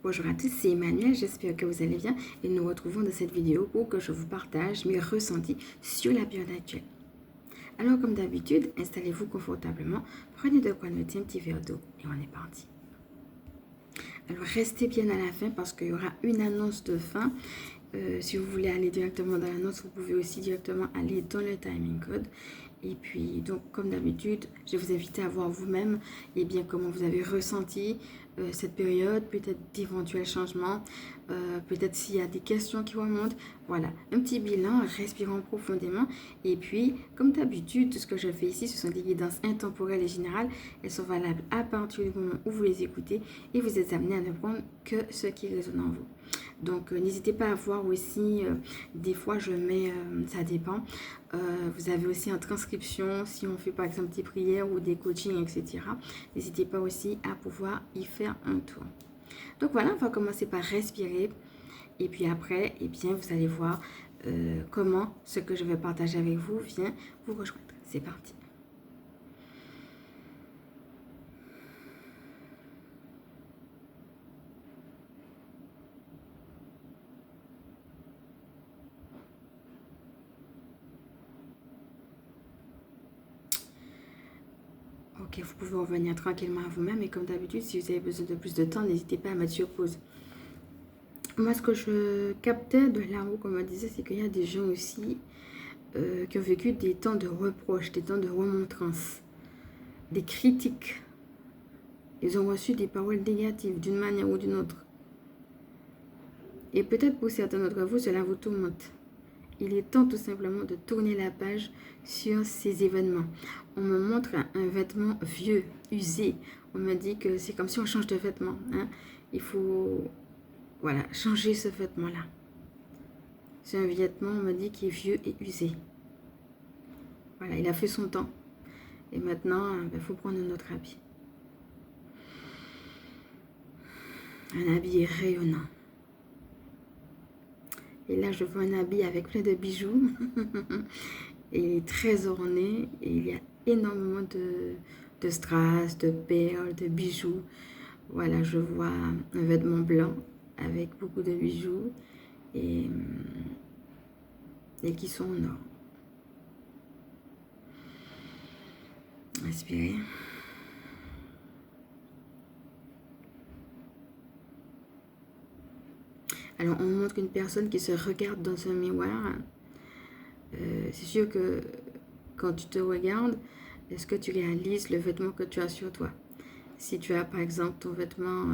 Bonjour à tous, c'est Emmanuel, j'espère que vous allez bien et nous retrouvons dans cette vidéo pour que je vous partage mes ressentis sur la période actuelle. Alors comme d'habitude, installez-vous confortablement, prenez de quoi noter un petit verre d'eau et on est parti. Alors restez bien à la fin parce qu'il y aura une annonce de fin. Si vous voulez aller directement dans l'annonce, vous pouvez aussi directement aller dans le timing code. Et puis, donc, comme d'habitude, je vais vous inviter à voir vous-même comment vous avez ressenti cette période, peut-être d'éventuels changements, peut-être s'il y a des questions qui remontent. Voilà, un petit bilan, respirons profondément. Et puis, comme d'habitude, tout ce que je fais ici, ce sont des guidances intemporelles et générales. Elles sont valables à partir du moment où vous les écoutez et vous êtes amené à ne prendre que ce qui résonne en vous. Donc, n'hésitez pas à voir aussi, des fois je mets, ça dépend, vous avez aussi en transcription, si on fait par exemple des prières ou des coachings, etc. N'hésitez pas aussi à pouvoir y faire un tour. Donc voilà, on va commencer par respirer. Et puis après, vous allez voir comment ce que je vais partager avec vous vient vous rejoindre. C'est parti. Ok, vous pouvez revenir tranquillement à vous-même. Et comme d'habitude, si vous avez besoin de plus de temps, n'hésitez pas à mettre sur pause. Moi, ce que je captais de là-haut, comme on disait, c'est qu'il y a des gens aussi qui ont vécu des temps de reproches, des temps de remontrance, des critiques. Ils ont reçu des paroles négatives d'une manière ou d'une autre. Et peut-être pour certains d'entre vous, cela vous tourmente. Il est temps tout simplement de tourner la page sur ces événements. On me montre un vêtement vieux, usé. On me dit que c'est comme si on change de vêtement. Hein. Il faut changer ce vêtement-là. C'est un vêtement, on me dit, qui est vieux et usé. Voilà, il a fait son temps. Et maintenant, il faut prendre un autre habit. Un habit rayonnant. Et là, je vois un habit avec plein de bijoux. Et très orné. Et il y a énormément de strass, de perles, de bijoux. Voilà, je vois un vêtement blanc avec beaucoup de bijoux. Et qui sont en or. Inspirez. Alors, on montre une personne qui se regarde dans un miroir. C'est sûr que quand tu te regardes, est-ce que tu réalises le vêtement que tu as sur toi? Si tu as par exemple ton vêtement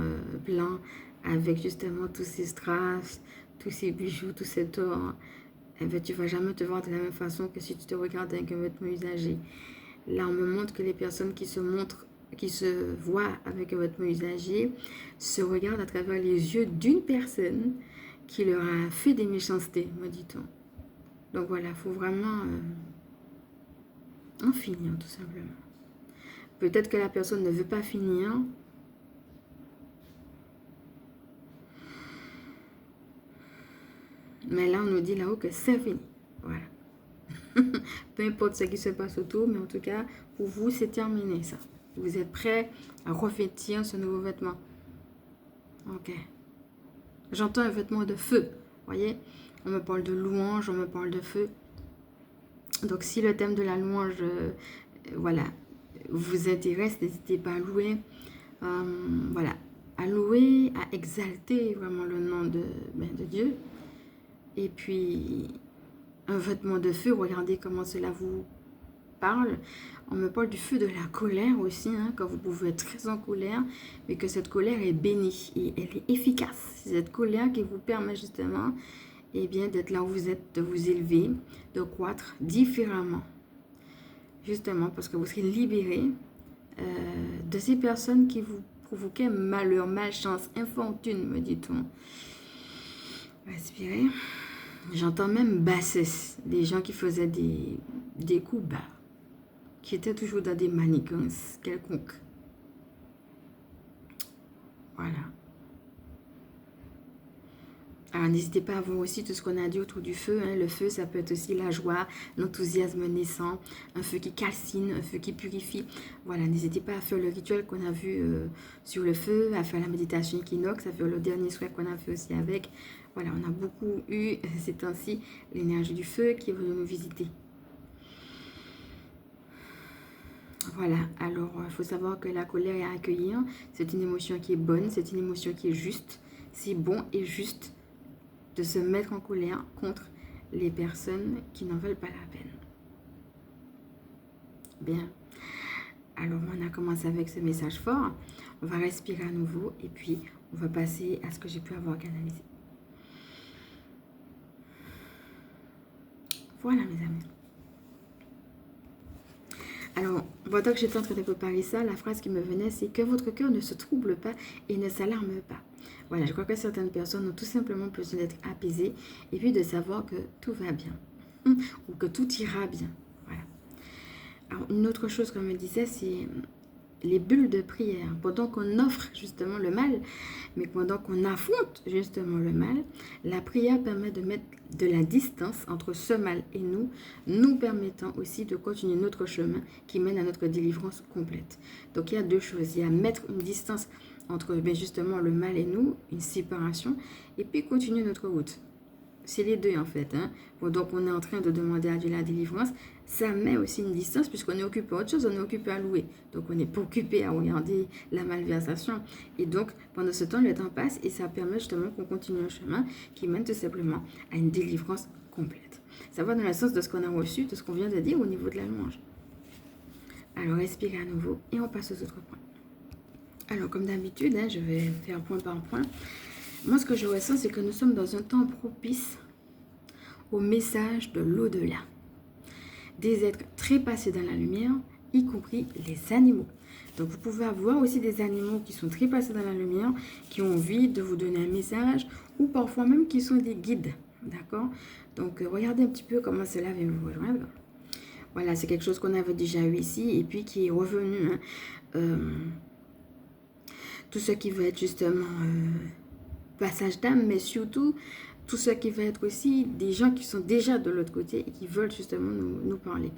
blanc avec justement tous ces strass, tous ces bijoux, tous ces or, tu ne vas jamais te voir de la même façon que si tu te regardes avec un vêtement usagé. Là, on me montre que les personnes qui se voient avec un vêtement usagé se regardent à travers les yeux d'une personne qui leur a fait des méchancetés, me dit-on. Donc voilà, il faut vraiment en finir tout simplement. Peut-être que la personne ne veut pas finir. Mais là, on nous dit là-haut que c'est fini. Voilà. Peu importe ce qui se passe autour, mais en tout cas, pour vous, c'est terminé ça. Vous êtes prêts à revêtir ce nouveau vêtement. Ok. J'entends un vêtement de feu. Voyez, on me parle de louange, on me parle de feu. Donc, si le thème de la louange, vous intéresse, n'hésitez pas à louer. À louer, à exalter vraiment le nom de Dieu. Et puis, un vêtement de feu, regardez comment cela vous parle. On me parle du feu de la colère aussi, hein, quand vous pouvez être très en colère, mais que cette colère est bénie et elle est efficace. C'est cette colère qui vous permet justement d'être là où vous êtes, de vous élever, de croître différemment. Justement parce que vous serez libéré de ces personnes qui vous provoquaient malheur, malchance, infortune, me dit-on. Respirez. J'entends même bassesse, des gens qui faisaient des coups bas, qui étaient toujours dans des manigances quelconques. Voilà. Alors, n'hésitez pas à voir aussi tout ce qu'on a dit autour du feu. Hein. Le feu, ça peut être aussi la joie, l'enthousiasme naissant, un feu qui calcine, un feu qui purifie. Voilà, n'hésitez pas à faire le rituel qu'on a vu sur le feu, à faire la méditation équinoxe, à faire le dernier souhait qu'on a fait aussi avec. Voilà, on a beaucoup eu ces temps-ci l'énergie du feu qui est venue nous visiter. Voilà, alors il faut savoir que la colère est à accueillir. C'est une émotion qui est bonne, c'est une émotion qui est juste. C'est bon et juste de se mettre en colère contre les personnes qui n'en veulent pas la peine. Bien, alors on a commencé avec ce message fort. On va respirer à nouveau et puis on va passer à ce que j'ai pu avoir canalisé. Voilà mes amis. Alors, pendant que j'étais en train de préparer ça, la phrase qui me venait, c'est que votre cœur ne se trouble pas et ne s'alarme pas. Voilà, je crois que certaines personnes ont tout simplement besoin d'être apaisées et puis de savoir que tout va bien ou que tout ira bien. Voilà. Alors, une autre chose qu'on me disait, c'est les bulles de prière. Pendant qu'on offre justement le mal, mais pendant qu'on affronte justement le mal, la prière permet de mettre de la distance entre ce mal et nous permettant aussi de continuer notre chemin qui mène à notre délivrance complète. Donc il y a deux choses. Il y a mettre une distance entre justement le mal et nous, une séparation, et puis continuer notre route. C'est les deux en fait. Hein. Donc on est en train de demander à Dieu la délivrance. Ça met aussi une distance puisqu'on est occupé à autre chose, on est occupé à louer. Donc on n'est pas occupé à regarder la malversation. Et donc pendant ce temps, le temps passe et ça permet justement qu'on continue un chemin qui mène tout simplement à une délivrance complète. Ça va dans le sens de ce qu'on a reçu, de ce qu'on vient de dire au niveau de la louange. Alors respirez à nouveau et on passe aux autres points. Alors comme d'habitude, hein, je vais faire point par point. Moi, ce que je ressens, c'est que nous sommes dans un temps propice au message de l'au-delà. Des êtres très passés dans la lumière, y compris les animaux. Donc, vous pouvez avoir aussi des animaux qui sont très passés dans la lumière, qui ont envie de vous donner un message, ou parfois même qui sont des guides. D'accord? Donc, regardez un petit peu comment cela vient vous rejoindre. Voilà, c'est quelque chose qu'on avait déjà eu ici, et puis qui est revenu. Hein. Tout ce qui va être justement... passage d'âme, mais surtout tout ce qui va être aussi des gens qui sont déjà de l'autre côté et qui veulent justement nous parler.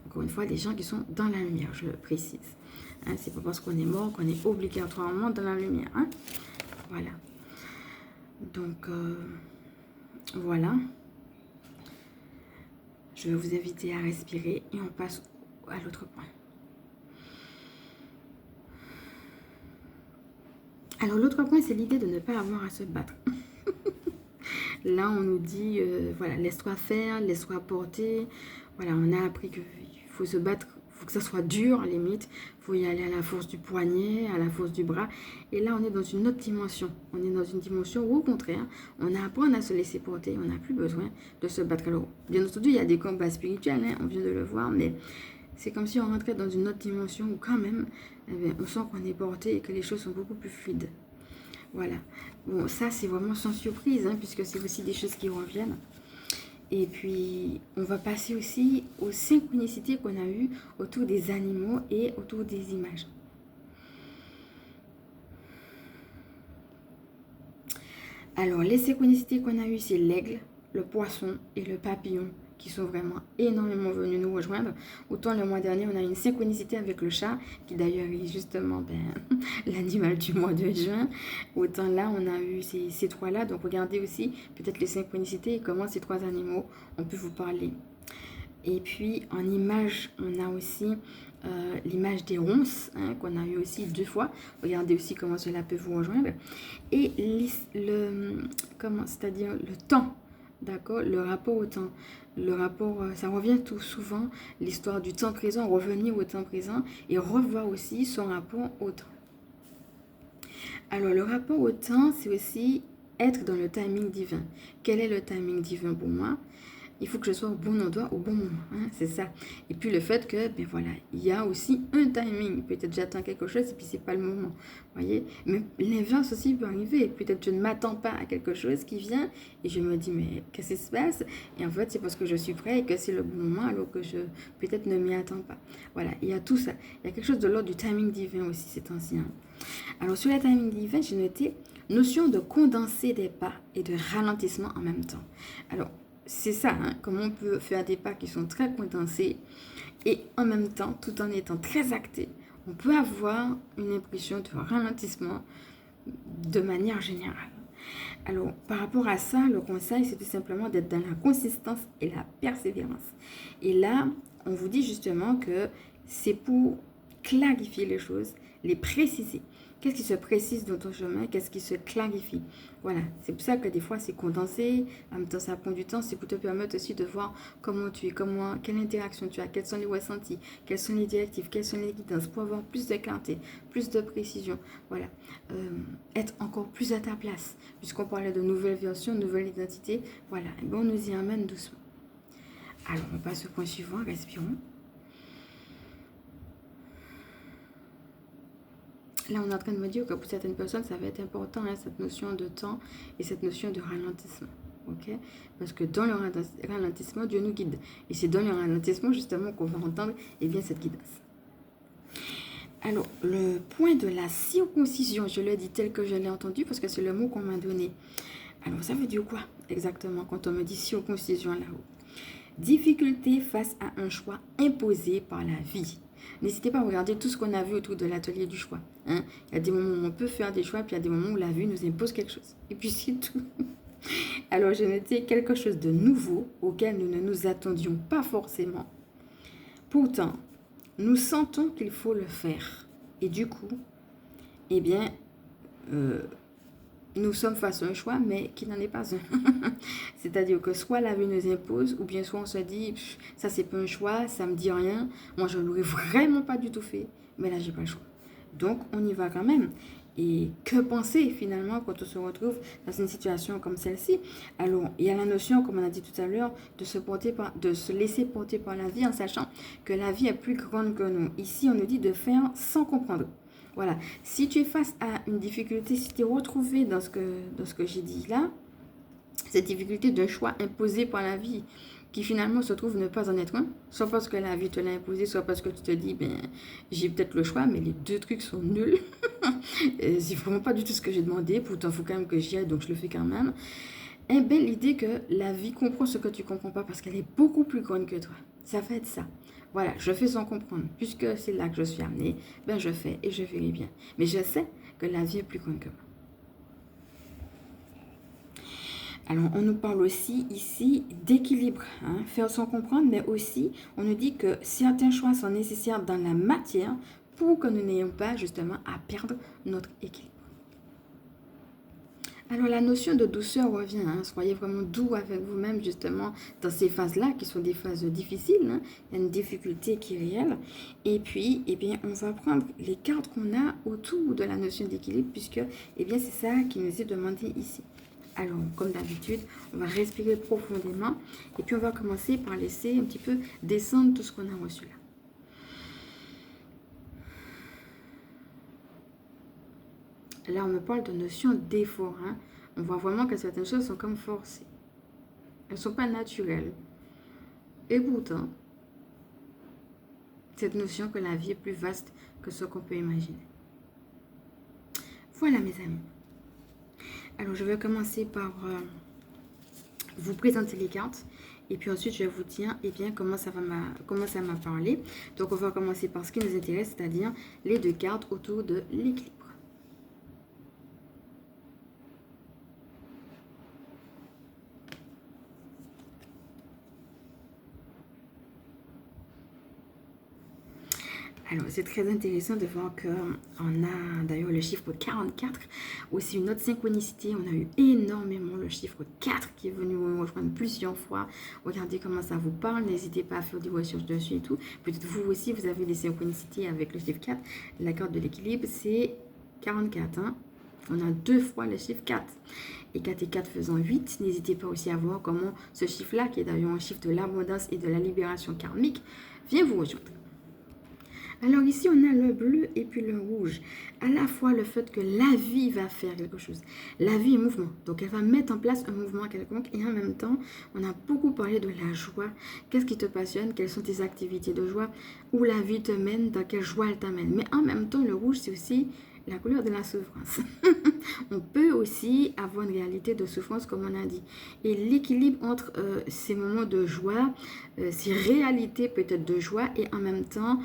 Encore une fois, des gens qui sont dans la lumière, je le précise. Hein, c'est pas parce qu'on est mort qu'on est obligatoirement dans la lumière. Hein. Voilà. Donc, voilà. Je vais vous inviter à respirer et on passe à l'autre point. Alors, l'autre point, c'est l'idée de ne pas avoir à se battre. Là, on nous dit, voilà, laisse-toi faire, laisse-toi porter. Voilà, on a appris qu'il faut se battre, il faut que ça soit dur, limite. Il faut y aller à la force du poignet, à la force du bras. Et là, on est dans une autre dimension. On est dans une dimension où, au contraire, on apprend à se laisser porter. On n'a plus besoin de se battre. Alors, bien entendu, il y a des combats spirituels, hein, on vient de le voir, mais... c'est comme si on rentrait dans une autre dimension où quand même, eh bien, on sent qu'on est porté et que les choses sont beaucoup plus fluides. Voilà. Bon, ça, c'est vraiment sans surprise, hein, puisque c'est aussi des choses qui reviennent. Et puis, on va passer aussi aux synchronicités qu'on a eues autour des animaux et autour des images. Alors, les synchronicités qu'on a eues, c'est l'aigle, le poisson et le papillon, qui sont vraiment énormément venus nous rejoindre. Autant le mois dernier, on a une synchronicité avec le chat, qui d'ailleurs est justement l'animal du mois de juin. Autant là, on a eu ces trois-là. Donc regardez aussi peut-être les synchronicités et comment ces trois animaux ont pu vous parler. Et puis en image, on a aussi l'image des ronces, hein, qu'on a eu aussi 2 fois. Regardez aussi comment cela peut vous rejoindre. Et c'est-à-dire le temps. D'accord, le rapport au temps. Le rapport, ça revient tout souvent, l'histoire du temps présent, revenir au temps présent et revoir aussi son rapport au temps. Alors, le rapport au temps, c'est aussi être dans le timing divin. Quel est le timing divin pour moi? Il faut que je sois au bon endroit, au bon moment, hein, c'est ça. Et puis le fait que, ben voilà, il y a aussi un timing. Peut-être j'attends quelque chose et puis c'est pas le moment, voyez. Mais l'inverse aussi peut arriver. Peut-être je ne m'attends pas à quelque chose qui vient et je me dis, mais qu'est-ce qui se passe? Et en fait, c'est parce que je suis prêt et que c'est le bon moment alors que je peut-être ne m'y attends pas. Voilà, il y a tout ça. Il y a quelque chose de l'ordre du timing divin aussi, c'est ancien. Alors sur le timing divin, j'ai noté Notion de condenser des pas et de ralentissement en même temps. Alors, c'est ça, hein, comment on peut faire des pas qui sont très condensés et en même temps, tout en étant très acté, on peut avoir une impression de ralentissement de manière générale. Alors, par rapport à ça, le conseil, c'est tout simplement d'être dans la consistance et la persévérance. Et là, on vous dit justement que c'est pour clarifier les choses, les préciser. Qu'est-ce qui se précise dans ton chemin? Qu'est-ce qui se clarifie? Voilà, c'est pour ça que des fois c'est condensé, en même temps ça prend du temps, c'est pour te permettre aussi de voir comment tu es, quelle interaction tu as, quels sont les ressentis, quelles sont les directives, quelles sont les guidances, pour avoir plus de clarté, plus de précision. Voilà, être encore plus à ta place, puisqu'on parlait de nouvelle version, nouvelle identité. Voilà, et bon, on nous y amène doucement. Alors, on passe au point suivant, respirons. Là, on est en train de me dire que pour certaines personnes, ça va être important, hein, cette notion de temps et cette notion de ralentissement. Okay? Parce que dans le ralentissement, Dieu nous guide. Et c'est dans le ralentissement, justement, qu'on va entendre cette guidance. Alors, le point de la circoncision, je le dis tel que je l'ai entendu, parce que c'est le mot qu'on m'a donné. Alors, ça veut dire quoi exactement quand on me dit circoncision là-haut? Difficulté face à un choix imposé par la vie. N'hésitez pas à regarder tout ce qu'on a vu autour de l'atelier du choix. Hein? Il y a des moments où on peut faire des choix, puis il y a des moments où la vie nous impose quelque chose. Et puis c'est tout. Alors j'ai noté quelque chose de nouveau auquel nous ne nous attendions pas forcément. Pourtant, nous sentons qu'il faut le faire. Et du coup, nous sommes face à un choix, mais qui n'en est pas un. C'est-à-dire que soit la vie nous impose, ou bien soit on se dit, ça c'est pas un choix, ça me dit rien, moi je ne l'aurais vraiment pas du tout fait, mais là j'ai pas le choix. Donc on y va quand même. Et que penser finalement quand on se retrouve dans une situation comme celle-ci? Alors il y a la notion, comme on a dit tout à l'heure, de se laisser porter par la vie en sachant que la vie est plus grande que nous. Ici on nous dit de faire sans comprendre. Voilà, si tu es face à une difficulté, si tu es retrouvé dans ce que j'ai dit là, cette difficulté d'un choix imposé par la vie, qui finalement se trouve ne pas en être un, soit parce que la vie te l'a imposé, soit parce que tu te dis, j'ai peut-être le choix, mais les deux trucs sont nuls. C'est vraiment pas du tout ce que j'ai demandé, pourtant il faut quand même que j'y aille, donc je le fais quand même. Eh bien, l'idée que la vie comprend ce que tu ne comprends pas, parce qu'elle est beaucoup plus grande que toi. Ça va être ça. Voilà, je fais sans comprendre. Puisque c'est là que je suis amenée, je fais et je verrai bien. Mais je sais que la vie est plus grande que moi. Alors, on nous parle aussi ici d'équilibre, hein, faire sans comprendre, mais aussi, on nous dit que certains choix sont nécessaires dans la matière pour que nous n'ayons pas justement à perdre notre équilibre. Alors, la notion de douceur revient, hein. Soyez vraiment doux avec vous-même, justement, dans ces phases-là, qui sont des phases difficiles. Hein. Il y a une difficulté qui est réelle. Et puis, on va prendre les cartes qu'on a autour de la notion d'équilibre, puisque, c'est ça qui nous est demandé ici. Alors, comme d'habitude, on va respirer profondément. Et puis, on va commencer par laisser un petit peu descendre tout ce qu'on a reçu là. Là, on me parle de notion d'effort. Hein. On voit vraiment que certaines choses sont comme forcées. Elles ne sont pas naturelles. Et pourtant, cette notion que la vie est plus vaste que ce qu'on peut imaginer. Voilà, mes amis. Alors, je vais commencer par vous présenter les cartes. Et puis ensuite, je vais vous dire comment ça m'a parlé. Donc, on va commencer par ce qui nous intéresse, c'est-à-dire les deux cartes autour de l'équilibre. Alors, c'est très intéressant de voir qu'on a d'ailleurs le chiffre 44, aussi une autre synchronicité. On a eu énormément le chiffre 4 qui est venu nous rejoindre plusieurs fois. Regardez comment ça vous parle. N'hésitez pas à faire des recherches dessus et tout. Peut-être vous aussi, vous avez des synchronicités avec le chiffre 4. La carte de l'équilibre, c'est 44. Hein. On a 2 fois le chiffre 4. Et 4 et 4 faisant 8. N'hésitez pas aussi à voir comment ce chiffre-là, qui est d'ailleurs un chiffre de l'abondance et de la libération karmique, vient vous rejoindre. Alors ici, on a le bleu et puis le rouge. À la fois le fait que la vie va faire quelque chose. La vie est mouvement. Donc, elle va mettre en place un mouvement quelconque. Et en même temps, on a beaucoup parlé de la joie. Qu'est-ce qui te passionne? Quelles sont tes activités de joie? Où la vie te mène? Dans quelle joie elle t'amène? Mais en même temps, le rouge, c'est aussi la couleur de la souffrance. On peut aussi avoir une réalité de souffrance, comme on a dit. Et l'équilibre entre ces moments de joie, ces réalités peut-être de joie, et en même temps,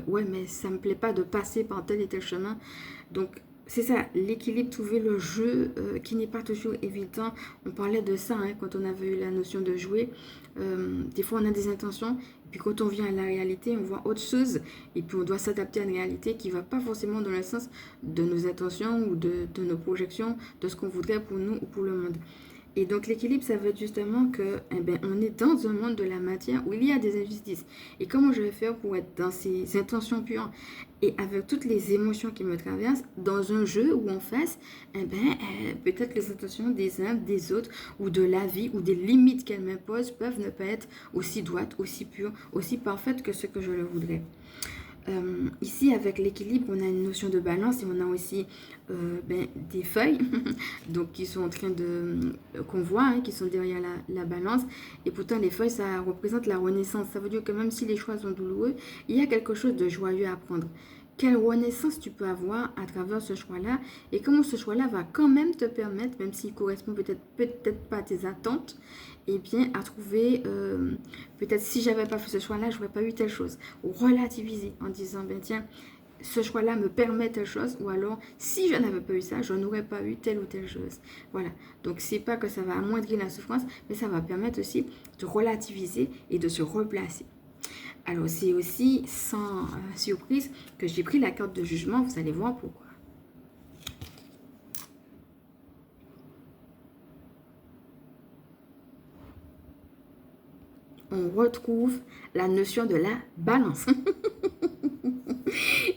ouais, mais ça ne me plaît pas de passer par tel et tel chemin. Donc, c'est ça, l'équilibre, trouver le jeu qui n'est pas toujours évident. On parlait de ça hein, quand on avait eu la notion de jouer. Des fois, on a des intentions, et puis quand on vient à la réalité, on voit autre chose, et puis on doit s'adapter à une réalité qui ne va pas forcément dans le sens de nos intentions ou de nos projections, de ce qu'on voudrait pour nous ou pour le monde. Et donc l'équilibre, ça veut dire justement que on est dans un monde de la matière où il y a des injustices. Et comment je vais faire pour être dans ces intentions pures et avec toutes les émotions qui me traversent dans un jeu où en face, peut-être les intentions des uns, des autres, ou de la vie, ou des limites qu'elle m'impose peuvent ne pas être aussi droites, aussi pures, aussi parfaites que ce que je le voudrais. Ici, avec l'équilibre, on a une notion de balance et on a aussi des feuilles donc qui sont en train de qu'on voit, hein, qui sont derrière la balance. Et pourtant, les feuilles, ça représente la renaissance. Ça veut dire que même si les choix sont douloureux, il y a quelque chose de joyeux à prendre. Quelle renaissance tu peux avoir à travers ce choix-là et comment ce choix-là va quand même te permettre, même s'il correspond peut-être pas à tes attentes, et bien à trouver, peut-être si j'avais pas fait ce choix-là, je n'aurais pas eu telle chose. Ou relativiser en disant, ben tiens, ce choix-là me permet telle chose, ou alors si je n'avais pas eu ça, je n'aurais pas eu telle ou telle chose. Voilà, donc c'est pas que ça va amoindrir la souffrance, mais ça va permettre aussi de relativiser et de se replacer. Alors c'est aussi sans surprise que j'ai pris la carte de jugement, vous allez voir pourquoi. On retrouve la notion de la balance.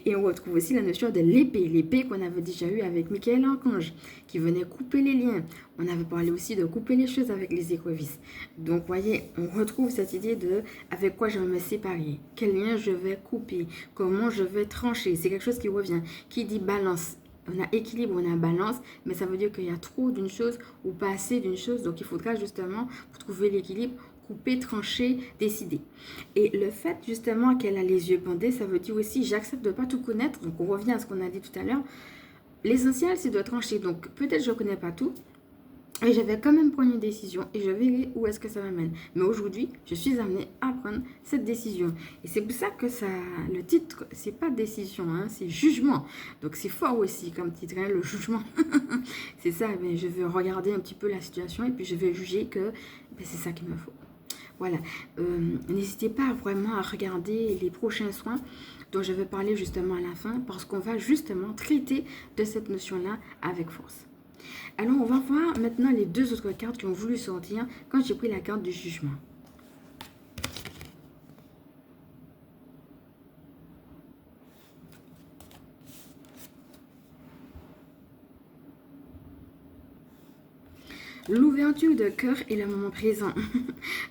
Et on retrouve aussi la notion de l'épée. L'épée qu'on avait déjà eue avec Michael Archange, qui venait couper les liens. On avait parlé aussi de couper les choses avec les écrevisses. Donc, voyez, on retrouve cette idée de avec quoi je vais me séparer. Quel lien je vais couper. Comment je vais trancher. C'est quelque chose qui revient. Qui dit balance. On a équilibre, on a balance, mais ça veut dire qu'il y a trop d'une chose ou pas assez d'une chose. Donc, il faudra justement, pour trouver l'équilibre, couper, trancher, décider. Et le fait justement qu'elle a les yeux bandés, ça veut dire aussi j'accepte de ne pas tout connaître. Donc on revient à ce qu'on a dit tout à l'heure. L'essentiel, c'est de trancher. Donc peut-être je ne connais pas tout, et je vais quand même prendre une décision et je verrai où est-ce que ça m'amène. Mais aujourd'hui, je suis amenée à prendre cette décision. Et c'est pour ça que ça, le titre, c'est pas décision, hein, c'est jugement. Donc c'est fort aussi comme titre, hein, le jugement. C'est ça, mais je vais regarder un petit peu la situation et puis je vais juger que c'est ça qu'il me faut. Voilà, n'hésitez pas vraiment à regarder les prochains soins dont je vais parler justement à la fin parce qu'on va justement traiter de cette notion-là avec force. Alors, on va voir maintenant les deux autres cartes qui ont voulu sortir quand j'ai pris la carte du jugement. L'ouverture de cœur est le moment présent.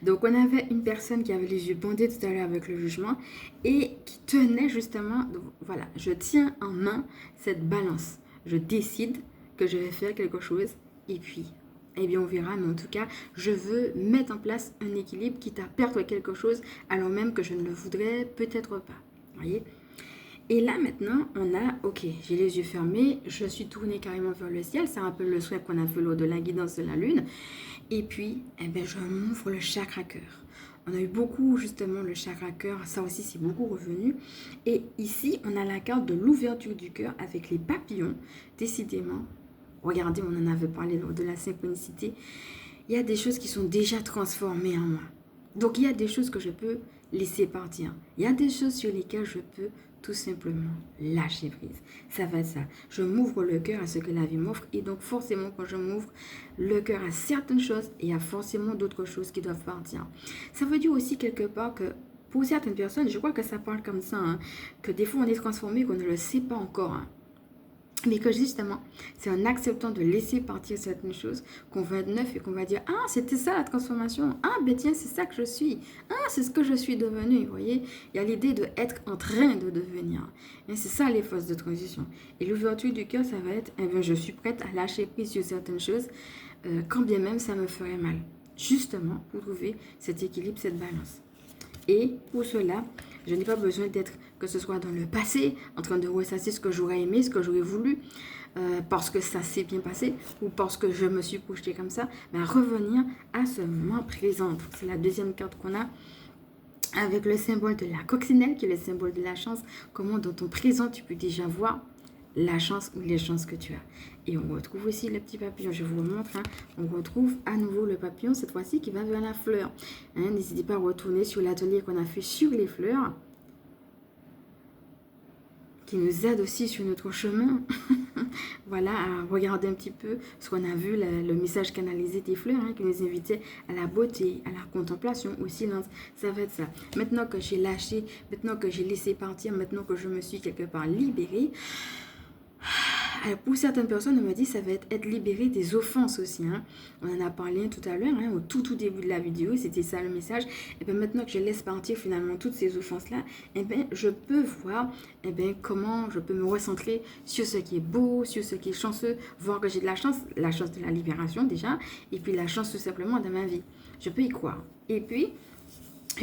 Donc, on avait une personne qui avait les yeux bandés tout à l'heure avec le jugement et qui tenait justement, voilà, je tiens en main cette balance. Je décide que je vais faire quelque chose et puis, eh bien, on verra. Mais en tout cas, je veux mettre en place un équilibre quitte à perdre quelque chose alors même que je ne le voudrais peut-être pas. Vous voyez ? Et là, maintenant, on a, ok, j'ai les yeux fermés, je suis tournée carrément vers le ciel. C'est un peu le souhait qu'on a fait lors de la guidance de la lune. Et puis, eh bien, je m'ouvre le chakra cœur. On a eu beaucoup, justement, le chakra cœur. Ça aussi, c'est beaucoup revenu. Et ici, on a la carte de l'ouverture du cœur avec les papillons. Décidément, regardez, on en avait parlé lors de la synchronicité. Il y a des choses qui sont déjà transformées en moi. Donc, il y a des choses que je peux laisser partir. Il y a des choses sur lesquelles je peux tout simplement lâcher prise. Ça va être ça. Je m'ouvre le cœur à ce que la vie m'offre. Et donc, forcément, quand je m'ouvre le cœur à certaines choses, il y a forcément d'autres choses qui doivent partir. Ça veut dire aussi quelque part que pour certaines personnes, je crois que ça parle comme ça, hein, que des fois on est transformé, qu'on ne le sait pas encore. Hein. Mais que justement, c'est en acceptant de laisser partir certaines choses qu'on va être neuf et qu'on va dire « Ah, c'était ça la transformation. Ah, ben tiens, c'est ça que je suis. Ah, c'est ce que je suis devenu. » Vous voyez, il y a l'idée d'être en train de devenir. Et c'est ça les phases de transition. Et l'ouverture du cœur, ça va être « Eh bien, je suis prête à lâcher prise sur certaines choses, quand bien même ça me ferait mal. » Justement, pour trouver cet équilibre, cette balance. Et pour cela, je n'ai pas besoin d'être que ce soit dans le passé, en train de ressasser ce que j'aurais aimé, ce que j'aurais voulu, parce que ça s'est bien passé ou parce que je me suis projetée comme ça, mais à revenir à ce moment présent. C'est la deuxième carte qu'on a avec le symbole de la coccinelle, qui est le symbole de la chance. Comment dans ton présent, tu peux déjà voir la chance ou les chances que tu as. Et on retrouve aussi le petit papillon, je vous le montre. Hein. On retrouve à nouveau le papillon, cette fois-ci qui va vers la fleur. Hein, n'hésitez pas à retourner sur l'atelier qu'on a fait sur les fleurs, qui nous aide aussi sur notre chemin. Voilà, à regarder un petit peu ce qu'on a vu, le message canalisé des fleurs, hein, qui nous invitait à la beauté, à la contemplation, au silence. Ça va être ça. Maintenant que j'ai lâché, maintenant que j'ai laissé partir, maintenant que je me suis quelque part libérée, pour certaines personnes, on me dit ça va être libéré des offenses aussi. Hein. On en a parlé tout à l'heure, hein, au tout début de la vidéo, c'était ça le message. Et bien maintenant que je laisse partir finalement toutes ces offenses-là, et bien je peux voir comment je peux me recentrer sur ce qui est beau, sur ce qui est chanceux, voir que j'ai de la chance de la libération déjà, et puis la chance tout simplement dans ma vie. Je peux y croire. Et puis,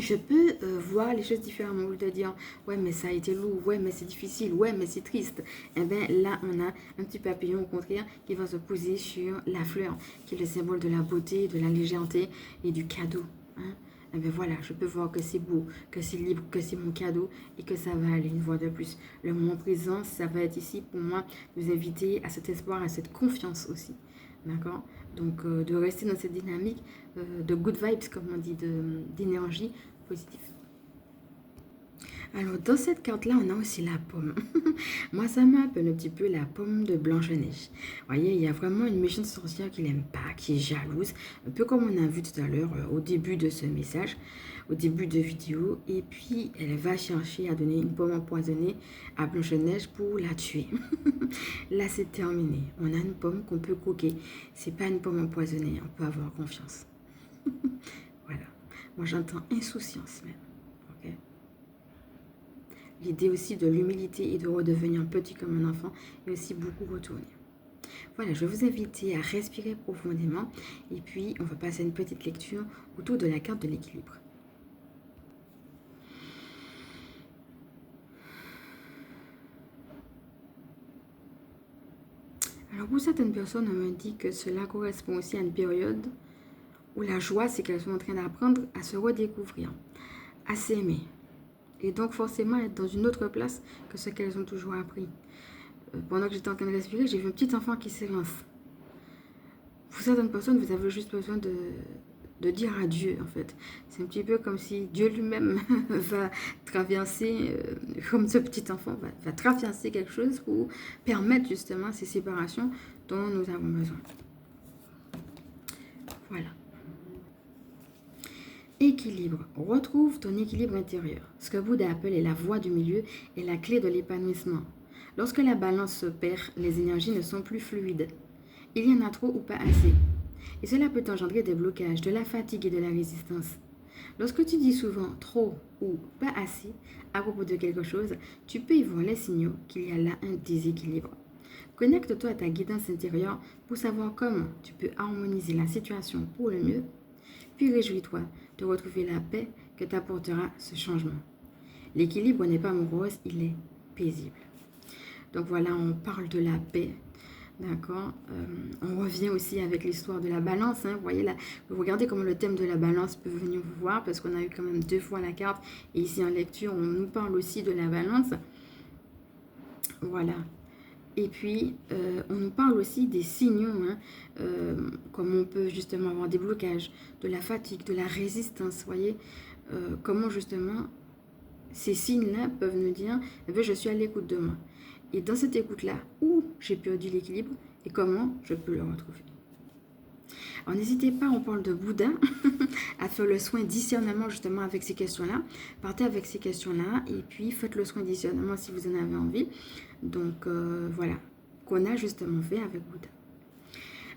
je peux voir les choses différemment, de dire ouais mais ça a été lourd, ouais mais c'est difficile, ouais mais c'est triste. Et bien là on a un petit papillon au contraire qui va se poser sur la fleur, qui est le symbole de la beauté, de la légèreté et du cadeau. Hein. Et bien voilà, je peux voir que c'est beau, que c'est libre, que c'est mon cadeau et que ça va aller une fois de plus. Le moment présent, ça va être ici pour moi, nous inviter à cet espoir, à cette confiance aussi. D'accord. Donc, de rester dans cette dynamique de good vibes, comme on dit, d'énergie positive. Alors, dans cette carte-là, on a aussi la pomme. Moi, ça m'appelle un petit peu la pomme de Blanche-Neige. Vous voyez, il y a vraiment une méchante sorcière qui n'aime pas, qui est jalouse. Un peu comme on a vu tout à l'heure au début de ce message, au début de vidéo. Et puis, elle va chercher à donner une pomme empoisonnée à Blanche-Neige pour la tuer. Là, c'est terminé. On a une pomme qu'on peut croquer. C'est pas une pomme empoisonnée. On peut avoir confiance. Voilà. Moi, j'entends insouciance même. Ok. L'idée aussi de l'humilité et de redevenir petit comme un enfant et aussi beaucoup retourner. Voilà, je vais vous inviter à respirer profondément et puis on va passer à une petite lecture autour de la carte de l'équilibre. Alors pour certaines personnes, on me dit que cela correspond aussi à une période où la joie, c'est qu'elles sont en train d'apprendre à se redécouvrir, à s'aimer. Et donc forcément être dans une autre place que ce qu'elles ont toujours appris. Pendant que j'étais en train de respirer, j'ai vu un petit enfant qui s'élance. Pour certaines personnes, vous avez juste besoin de dire adieu, en fait. C'est un petit peu comme si Dieu lui-même va traverser, comme ce petit enfant, va traverser quelque chose pour permettre justement ces séparations dont nous avons besoin. Voilà. Équilibre. Retrouve ton équilibre intérieur. Ce que Bouddha appelle la voie du milieu est la clé de l'épanouissement. Lorsque la balance se perd, les énergies ne sont plus fluides. Il y en a trop ou pas assez. Et cela peut engendrer des blocages, de la fatigue et de la résistance. Lorsque tu dis souvent trop ou pas assez à propos de quelque chose, tu peux y voir les signaux qu'il y a là un déséquilibre. Connecte-toi à ta guidance intérieure pour savoir comment tu peux harmoniser la situation pour le mieux. Puis réjouis-toi de retrouver la paix que t'apportera ce changement. L'équilibre n'est pas morose, il est paisible. Donc voilà, on parle de la paix. D'accord. On revient aussi avec l'histoire de la balance. Hein. Vous voyez là, vous regardez comment le thème de la balance peut venir vous voir parce qu'on a eu quand même 2 fois la carte. Et ici en lecture, on nous parle aussi de la balance. Voilà. Et puis, on nous parle aussi des signaux, hein, comme on peut justement avoir des blocages, de la fatigue, de la résistance. Vous voyez, comment justement ces signes-là peuvent nous dire eh je suis à l'écoute de moi. Et dans cette écoute-là, où j'ai perdu l'équilibre et comment je peux le retrouver. Alors n'hésitez pas, on parle de Bouddha, à faire le soin discernement justement avec ces questions-là. Partez avec ces questions-là et puis faites le soin discernement si vous en avez envie. Donc voilà, qu'on a justement fait avec Bouddha.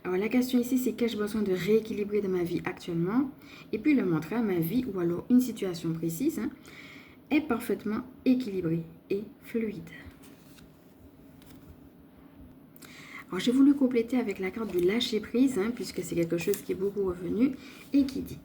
Alors la question ici, c'est qu'ai-je besoin de rééquilibrer dans ma vie actuellement? Et puis le mantra, ma vie ou alors une situation précise, hein, est parfaitement équilibrée et fluide. Alors j'ai voulu compléter avec la carte du lâcher prise, hein, puisque c'est quelque chose qui est beaucoup revenu et qui dit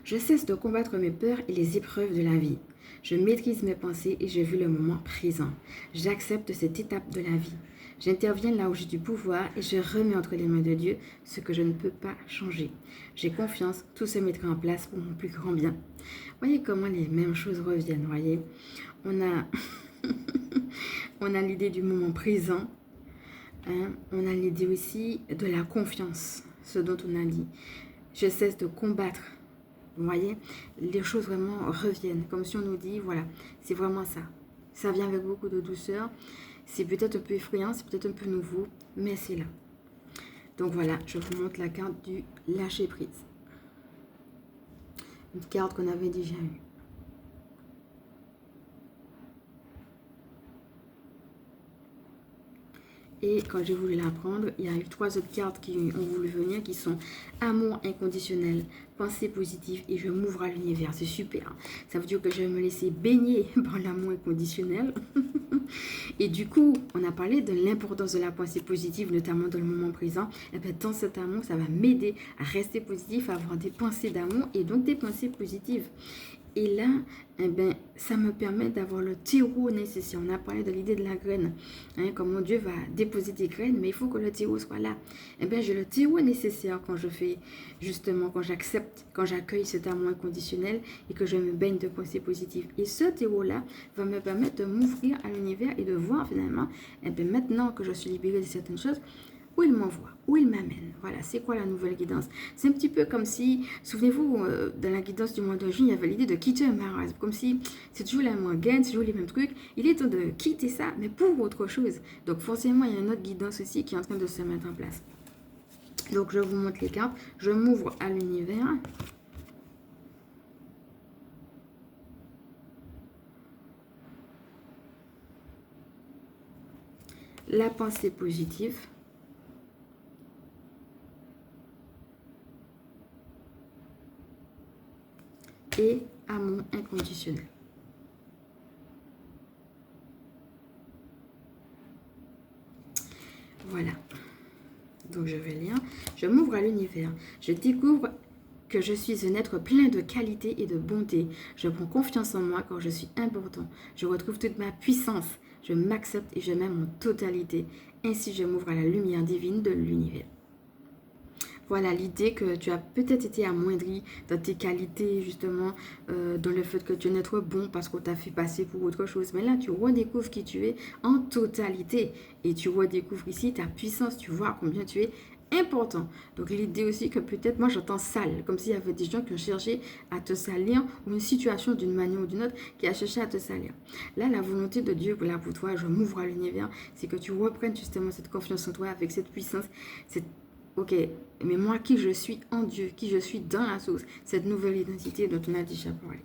Je cesse de combattre mes peurs et les épreuves de la vie. Je maîtrise mes pensées et je vis le moment présent. J'accepte cette étape de la vie. J'interviens là où j'ai du pouvoir et je remets entre les mains de Dieu ce que je ne peux pas changer. J'ai confiance, tout se mettra en place pour mon plus grand bien. Voyez comment les mêmes choses reviennent, voyez. On a, on a l'idée du moment présent. Hein, on a l'idée aussi de la confiance, ce dont on a dit. Je cesse de combattre. Vous voyez, les choses vraiment reviennent, comme si on nous dit, voilà, c'est vraiment ça. Ça vient avec beaucoup de douceur. C'est peut-être un peu effrayant, c'est peut-être un peu nouveau, mais c'est là. Donc voilà, je vous montre la carte du lâcher prise. Une carte qu'on avait déjà eue. Et quand j'ai voulu la prendre, il y a eu 3 autres cartes qui ont voulu venir, qui sont amour inconditionnel, pensée positive et je m'ouvre à l'univers. C'est super. Ça veut dire que je vais me laisser baigner par l'amour inconditionnel. Et du coup, on a parlé de l'importance de la pensée positive, notamment dans le moment présent. Et bien, dans cet amour, ça va m'aider à rester positif, à avoir des pensées d'amour et donc des pensées positives. Et là, eh ben, ça me permet d'avoir le terreau nécessaire. On a parlé de l'idée de la graine. Hein, comment Dieu va déposer des graines, mais il faut que le terreau soit là. Eh bien, j'ai le terreau nécessaire quand je fais, justement, quand j'accepte, quand j'accueille cet amour inconditionnel et que je me baigne de pensées positives. Et ce terreau-là va me permettre de m'ouvrir à l'univers et de voir finalement, eh bien, maintenant que je suis libérée de certaines choses, où il m'envoie, où il m'amène. Voilà, c'est quoi la nouvelle guidance? C'est un petit peu comme si, souvenez-vous, dans la guidance du mois de juin, il y avait l'idée de quitter un marasme. Comme si c'est toujours la même gaine, c'est toujours les mêmes trucs. Il est temps de quitter ça, mais pour autre chose. Donc forcément, il y a une autre guidance aussi qui est en train de se mettre en place. Donc je vous montre les cartes. Je m'ouvre à l'univers. La pensée positive. Et amour inconditionnel. Voilà. Donc je vais lire. Je m'ouvre à l'univers. Je découvre que je suis un être plein de qualité et de bonté. Je prends confiance en moi quand je suis important. Je retrouve toute ma puissance. Je m'accepte et je m'aime en totalité. Ainsi je m'ouvre à la lumière divine de l'univers. Voilà l'idée que tu as peut-être été amoindri dans tes qualités, justement, dans le fait que tu es un être bon parce qu'on t'a fait passer pour autre chose. Mais là, tu redécouvres qui tu es en totalité. Et tu redécouvres ici ta puissance, tu vois combien tu es important. Donc l'idée aussi que peut-être, moi j'entends sale, comme s'il y avait des gens qui ont cherché à te salir ou une situation d'une manière ou d'une autre qui a cherché à te salir. Là, la volonté de Dieu là pour toi, je m'ouvre à l'univers, c'est que tu reprennes justement cette confiance en toi avec cette puissance, cette ok, mais moi qui je suis en Dieu, qui je suis dans la source, cette nouvelle identité dont on a déjà parlé.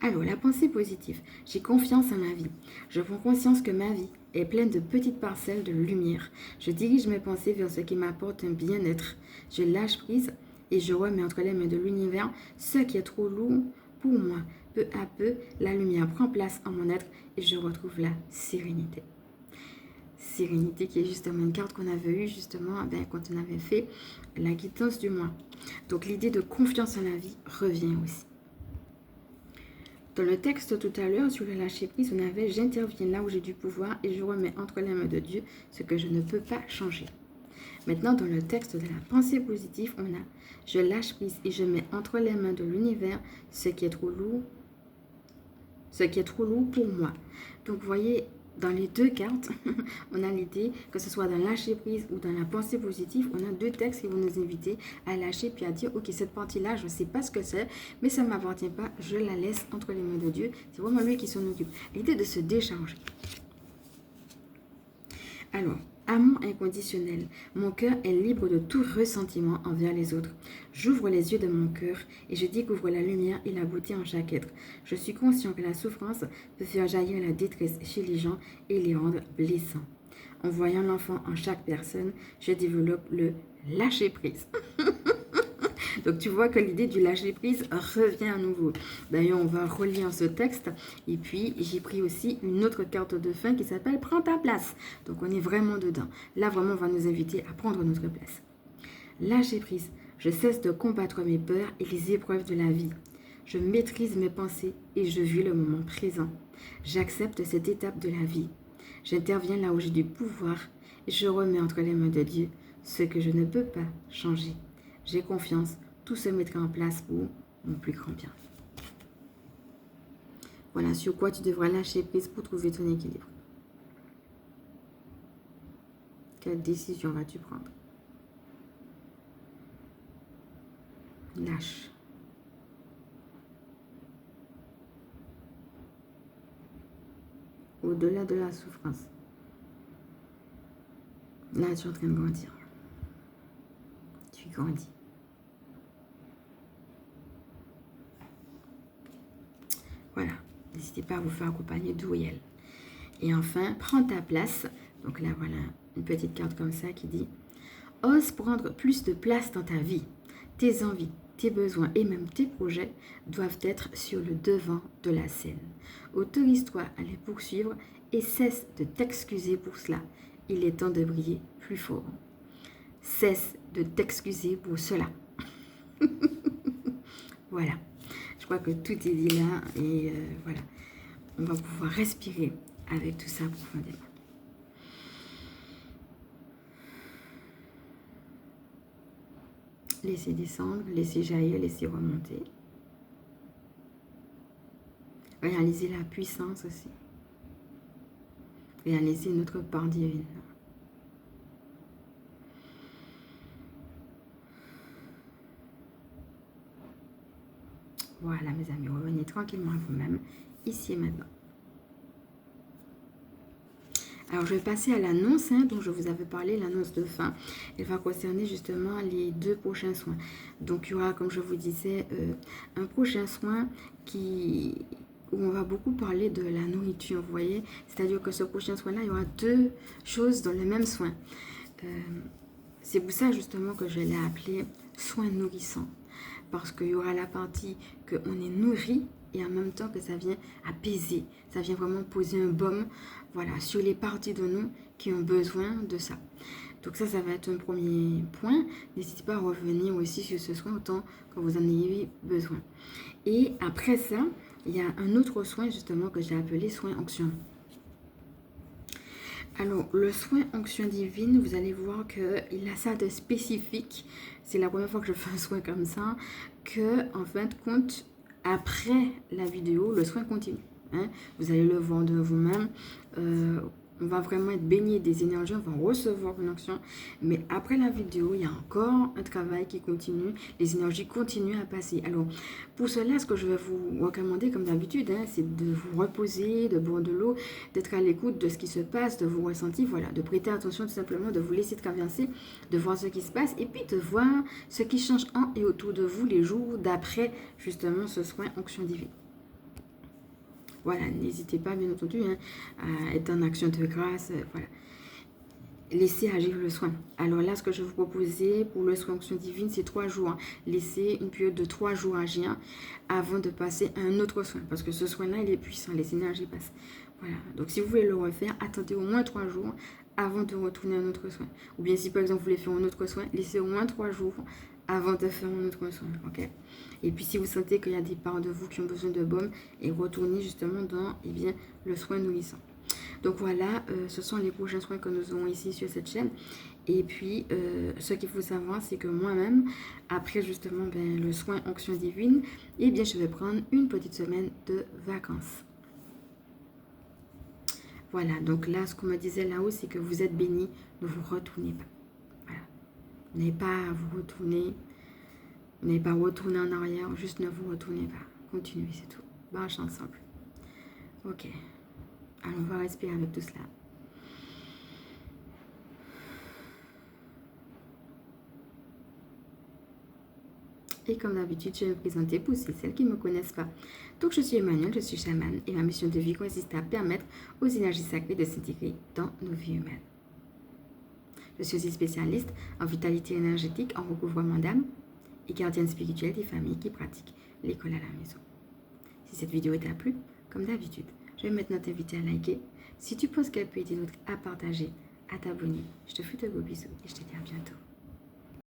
Alors, la pensée positive. J'ai confiance en ma vie. Je prends conscience que ma vie est pleine de petites parcelles de lumière. Je dirige mes pensées vers ce qui m'apporte un bien-être. Je lâche prise et je remets entre les mains de l'univers ce qui est trop lourd pour moi. Peu à peu, la lumière prend place en mon être et je retrouve la sérénité. Sérénité qui est justement une carte qu'on avait eue justement quand on avait fait la guidance du mois. Donc l'idée de confiance en la vie revient aussi. Dans le texte tout à l'heure sur le lâcher prise, on avait j'interviens là où j'ai du pouvoir et je remets entre les mains de Dieu ce que je ne peux pas changer. Maintenant dans le texte de la pensée positive, on a je lâche prise et je mets entre les mains de l'univers ce qui est trop lourd pour moi. Donc vous voyez, dans les deux cartes, on a l'idée, que ce soit dans lâcher prise ou dans la pensée positive, on a deux textes qui vont nous inviter à lâcher puis à dire, ok, cette partie-là, je ne sais pas ce que c'est, mais ça ne m'appartient pas, je la laisse entre les mains de Dieu. C'est vraiment lui qui s'en occupe. L'idée de se décharger. Alors, amour inconditionnel. Mon cœur est libre de tout ressentiment envers les autres. J'ouvre les yeux de mon cœur et je découvre la lumière et la beauté en chaque être. Je suis conscient que la souffrance peut faire jaillir la détresse chez les gens et les rendre blessants. En voyant l'enfant en chaque personne, je développe le lâcher-prise. Donc tu vois que l'idée du lâcher-prise revient à nouveau. D'ailleurs, on va relire ce texte. Et puis, j'ai pris aussi une autre carte de fin qui s'appelle « Prends ta place ». Donc on est vraiment dedans. Là, vraiment, on va nous inviter à prendre notre place. Lâcher-prise. Je cesse de combattre mes peurs et les épreuves de la vie. Je maîtrise mes pensées et je vis le moment présent. J'accepte cette étape de la vie. J'interviens là où j'ai du pouvoir et je remets entre les mains de Dieu ce que je ne peux pas changer. J'ai confiance, tout se mettra en place pour mon plus grand bien. Voilà sur quoi tu devras lâcher prise pour trouver ton équilibre. Quelle décision vas-tu prendre? Lâche. Au-delà de la souffrance. Là, tu es en train de grandir. Tu grandis. Voilà. N'hésitez pas à vous faire accompagner d'où elle. Et enfin, prends ta place. Donc là, voilà une petite carte comme ça qui dit « Ose prendre plus de place dans ta vie. Tes envies, tes besoins et même tes projets doivent être sur le devant de la scène. Autorise-toi à les poursuivre et cesse de t'excuser pour cela. Il est temps de briller plus fort. Cesse de t'excuser pour cela. » Voilà. Je crois que tout est dit là et voilà. On va pouvoir respirer avec tout ça profondément. Laissez descendre, laissez jaillir, laissez remonter. Réalisez la puissance aussi. Réalisez notre part divine. Voilà mes amis, revenez tranquillement à vous-même, ici et maintenant. Alors, je vais passer à l'annonce dont je vous avais parlé, l'annonce de fin. Elle va concerner justement les 2 prochains soins. Donc, il y aura, comme je vous disais, un prochain soin où on va beaucoup parler de la nourriture, vous voyez. C'est-à-dire que ce prochain soin-là, il y aura 2 choses dans le même soin. C'est pour ça, justement, que je l'ai appelé soin nourrissant. Parce qu'il y aura la partie qu'on est nourri et en même temps que ça vient apaiser, ça vient vraiment poser un baume, voilà, sur les parties de nous qui ont besoin de ça. Donc ça va être un premier point. N'hésitez pas à revenir aussi sur ce soin autant que vous en ayez besoin. Et après ça, il y a un autre soin justement que j'ai appelé soin onction. Alors, le soin onction divine, vous allez voir qu'il a ça de spécifique. C'est la première fois que je fais un soin comme ça, que en fin de compte, après la vidéo, le soin continue. Vous allez le voir de vous-même. On va vraiment être baigné des énergies, on va recevoir une onction. Mais après la vidéo, il y a encore un travail qui continue. Les énergies continuent à passer. Alors, pour cela, ce que je vais vous recommander, comme d'habitude, c'est de vous reposer, de boire de l'eau, d'être à l'écoute de ce qui se passe, de vous ressentir, voilà, de prêter attention tout simplement, de vous laisser traverser, de voir ce qui se passe et puis de voir ce qui change en et autour de vous les jours d'après, justement, ce soin onction divine. Voilà, n'hésitez pas, bien entendu, à être en action de grâce. Voilà. Laissez agir le soin. Alors là, ce que je vais vous proposer pour le soin onction divine, c'est 3 jours. Laissez une période de 3 jours agir avant de passer à un autre soin. Parce que ce soin-là, il est puissant, les énergies passent. Voilà. Donc, si vous voulez le refaire, attendez au moins 3 jours avant de retourner à un autre soin. Ou bien, si par exemple, vous voulez faire un autre soin, laissez au moins 3 jours avant de faire un autre soin. Ok. Et puis, si vous sentez qu'il y a des parts de vous qui ont besoin de baume, et retournez justement dans le soin nourrissant. Donc voilà, ce sont les prochains soins que nous aurons ici sur cette chaîne. Et puis, ce qu'il faut savoir, c'est que moi-même, après justement le soin onction divine, je vais prendre une petite semaine de vacances. Voilà, donc là, ce qu'on me disait là-haut, c'est que vous êtes bénis, ne vous retournez pas. Voilà. N'ayez pas à vous retourner. N'ayez pas retourner en arrière, juste ne vous retournez pas. Continuez, c'est tout. Marche ensemble. Ok. Alors, on va respirer avec tout cela. Et comme d'habitude, je vais me présenter pour celles qui ne me connaissent pas. Donc, je suis Emmanuelle, je suis chamane et ma mission de vie consiste à permettre aux énergies sacrées de s'intégrer dans nos vies humaines. Je suis aussi spécialiste en vitalité énergétique, en recouvrement d'âme et gardienne spirituelle des familles qui pratiquent l'école à la maison. Si cette vidéo t'a plu, comme d'habitude, je vais maintenant t'inviter à liker. Si tu penses qu'elle peut aider d'autres à partager, à t'abonner. Je te fais de gros bisous et je te dis à bientôt.